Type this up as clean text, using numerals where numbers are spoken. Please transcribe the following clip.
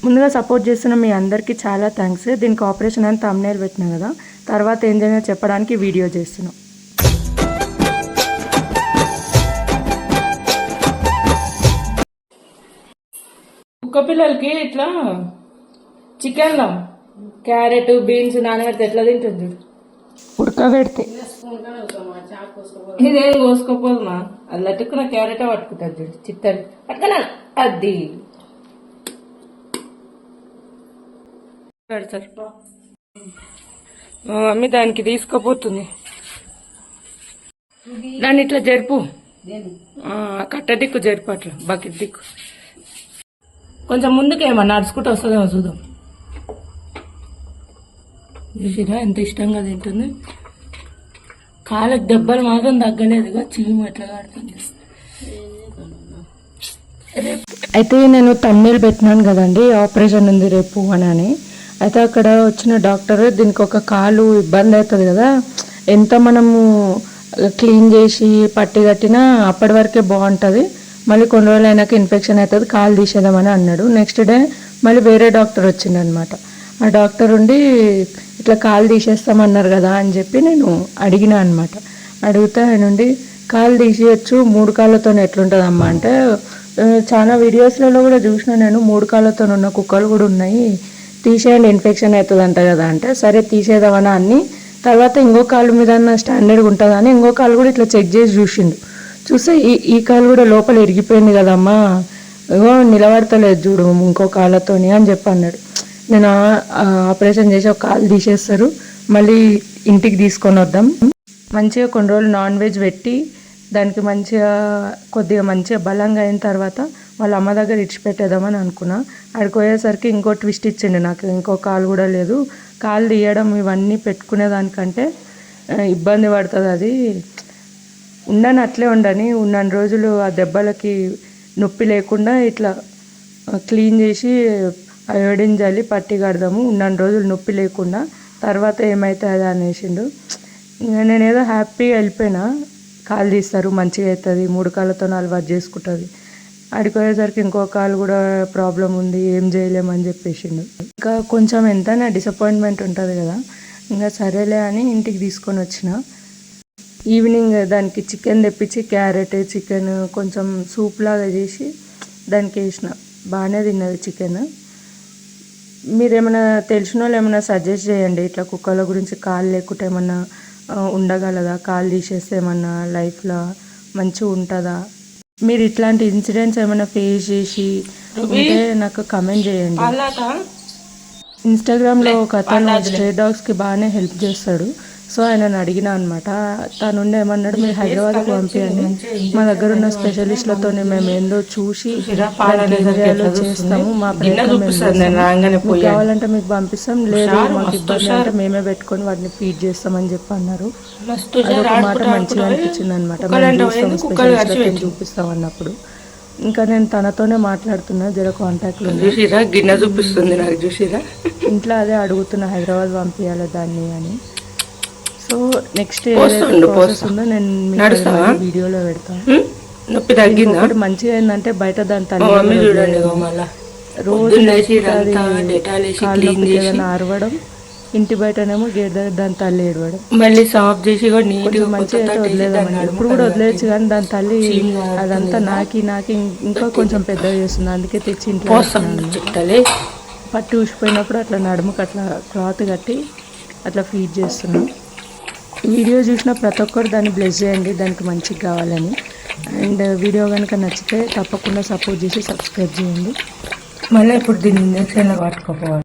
ముందుగా సపోర్ట్ చేస్తున్న మీ అందరికీ చాలా థ్యాంక్స్. దీనికి ఆపరేషన్ అని థంబ్నెయిల్ పెట్టినా కదా, తర్వాత ఏం జరిగిందో చెప్పడానికి వీడియో చేస్తున్నాం. కుక్క పిల్లలకి ఇట్లా చికెన్లో క్యారెట్ బీన్స్ నానబెడితే ఎట్లా తింటుంది, ఉడకబెడితే. ఇదేం కోసుకోపోదుమా, అది లట్టుకున్న క్యారెట్ పట్టుకుంటుంది చూడు, చిత్తడి పట్టుకున్నా అది పెడతారు. మా మమ్మీ దానికి తీసుకోపోతుంది. దాన్ని ఇట్లా జరుపు, కట్ట దిక్కు జరుపు, అట్లా బకెట్ దిక్కు కొంచెం ముందుకేమో నడుచుకుంటూ వస్తుందేమో చూద్దాం. చూసిరా ఎంత ఇష్టంగా తింటుంది. కాళ్ళకి దెబ్బలు మాత్రం తగ్గలేదుగా, చీము ఎట్లా కాడుతుంది. అయితే నేను థంబ్నెయిల్ పెట్టినాను కదండి, ఆపరేషన్ ఉంది రేపు అని. అయితే అక్కడ వచ్చిన డాక్టర్ దీనికి ఒక కాలు ఇబ్బంది అవుతుంది కదా, ఎంత మనము క్లీన్ చేసి పట్టి కట్టినా అప్పటి వరకే బాగుంటుంది, మళ్ళీ కొన్ని రోజులు అయినాక ఇన్ఫెక్షన్ అవుతుంది, కాలు తీసేద్దామని అన్నాడు. నెక్స్ట్ డే మళ్ళీ వేరే డాక్టర్ వచ్చిండనమాట. ఆ డాక్టర్ ఉండి ఇట్లా కాలు తీసేస్తామన్నారు కదా అని చెప్పి నేను అడిగినా అనమాట. అడిగితే ఆయన ఉండి కాలు తీసేయచ్చు 3 కాళ్ళతో ఎట్లుంటుందమ్మా అంటే, చాలా వీడియోస్లలో కూడా చూసిన నేను 3 కాళ్ళతో ఉన్న కుక్కలు కూడా ఉన్నాయి, తీసేయండి ఇన్ఫెక్షన్ అవుతుందంట కదా అంటే, సరే తీసేద్దామని అన్ని. తర్వాత ఇంకో కాలు మీద స్టాండర్డ్గా ఉంటుందని ఇంకో కాలు కూడా ఇట్లా చెక్ చేసి చూసిండు. చూస్తే ఈ కాలు కూడా లోపల ఇరిగిపోయింది కదమ్మా, ఏమో నిలబడతలేదు చూడు ఇంకో కాళ్ళతోని అని చెప్పి అన్నాడు. నేను ఆపరేషన్ చేసి ఒక కాలు తీసేస్తారు, మళ్ళీ ఇంటికి తీసుకొని వద్దాం, మంచిగా కొన్ని రోజులు నాన్ వెజ్ పెట్టి దానికి కొద్దిగా మంచిగా బలంగా అయిన తర్వాత వాళ్ళ అమ్మ దగ్గర ఇచ్చిపెట్టేద్దామని అనుకున్నా. అక్కడికి పోయేసరికి ఇంకో ట్విస్ట్ ఇచ్చిండు నాకు, ఇంకో కాలు కూడా లేదు. కాలు తీయడం ఇవన్నీ పెట్టుకునే దానికంటే ఇబ్బంది పడుతుంది, అది ఉండని అట్లే ఉండని, ఉన్నన్ని రోజులు ఆ దెబ్బలకి నొప్పి లేకుండా ఇట్లా క్లీన్ చేసి అయోడిన్ జల్లి పట్టి కడదాము, ఉన్నన్ని రోజులు నొప్పి లేకుండా, తర్వాత ఏమైతే అది అనేసిండు. నేనేదో హ్యాపీగా వెళ్ళిపోయినా, కాలు తీస్తారు మంచిగా అవుతుంది, 3 కాళ్ళతో అలవాటు చేసుకుంటుంది. అడిపోయేసరికి ఇంకో కాలు కూడా ప్రాబ్లం ఉంది, ఏం చేయలేమని చెప్పేసిండు. ఇంకా కొంచెం ఎంతైనా డిసప్పాయింట్మెంట్ ఉంటుంది కదా, ఇంకా సరేలే అని ఇంటికి తీసుకొని వచ్చిన. ఈవినింగ్ దానికి చికెన్ తెప్పించి క్యారెట్ చికెన్ కొంచెం సూప్ లాగా చేసి దానికి వేసిన, బాగానే తిన్నది చికెన్. మీరేమైనా తెలిసిన వాళ్ళు ఏమైనా సజెస్ట్ చేయండి, ఇట్లా కుక్కల గురించి. కాలు లేకుంటే ఏమన్నా ఉండగలదా, కాలు తీసేస్తే ఏమన్నా లైఫ్లో మంచిగా ఉంటుందా, మీరు ఇట్లాంటి ఇన్సిడెంట్స్ ఏమైనా ఫేస్ చేసి ఉంటే నాకు కమెంట్ చేయండి. ఇన్స్టాగ్రామ్లో ఒక అతను స్ట్రే డాగ్స్కి బాగానే హెల్ప్ చేస్తాడు, సో ఆయనను అడిగిన అనమాట. తనుండి ఏమన్నాడు, మీరు హైదరాబాద్కి పంపించండి, మా దగ్గర ఉన్న స్పెషలిస్ట్లతోనే మేము ఏందో చూసి చేస్తాము, మా ప్రయత్నం కావాలంటే మీకు పంపిస్తాం, లేదు మాకు ఇబ్బంది అంటే మేమే పెట్టుకొని వాటిని ఫీడ్ చేస్తామని చెప్పి అన్నారు. అదొక మాట మంచిగా అనిపించింది అనమాట. మేము స్పెషలిస్ట్లతో చూపిస్తాం అన్నప్పుడు ఇంకా నేను తనతోనే మాట్లాడుతున్నా, జర కాంటాక్ట్లో గిన్నె చూపిస్తుంది నాకు, చూసిరా ఇంట్లో అదే అడుగుతున్నా హైదరాబాద్ పంపించాలి దాన్ని అని. సో నెక్స్ట్ ప్రాసెస్ ఉందో నేను వీడియోలో పెడతాను. నొప్పి తగ్గిందా, మంచిగా ఏంటంటే బయట దాని తల్లి రోజు ఏదైనా అరవడం, ఇంటి బయటనేమో గేట్ దగ్గర దాని తల్లి ఏడవడం, మళ్ళీ సాఫ్ చేసి కొంచెం మంచిగా అయితే వదిలేదామని. ఇప్పుడు కూడా వదిలేయచ్చు కానీ దాని తల్లి అదంతా నాకి ఇంకా కొంచెం పెద్దగా చేస్తుంది, అందుకే తెచ్చి ఇంట్లో పట్టి ఊసిపోయినప్పుడు అట్లా నడుముకు అట్లా క్లాత్ కట్టి అట్లా ఫీడ్ చేస్తున్నాం. వీడియో చూసిన ప్రతి ఒక్కరు దాన్ని బ్లెస్ చేయండి, దానికి మంచిగా కావాలని. అండ్ వీడియో కనుక నచ్చితే తప్పకుండా సపోర్ట్ చేసి సబ్స్క్రైబ్ చేయండి. మళ్ళీ ఇప్పుడు దీన్ని ఇంజక్షన్లో పట్టుకోపోవాలి.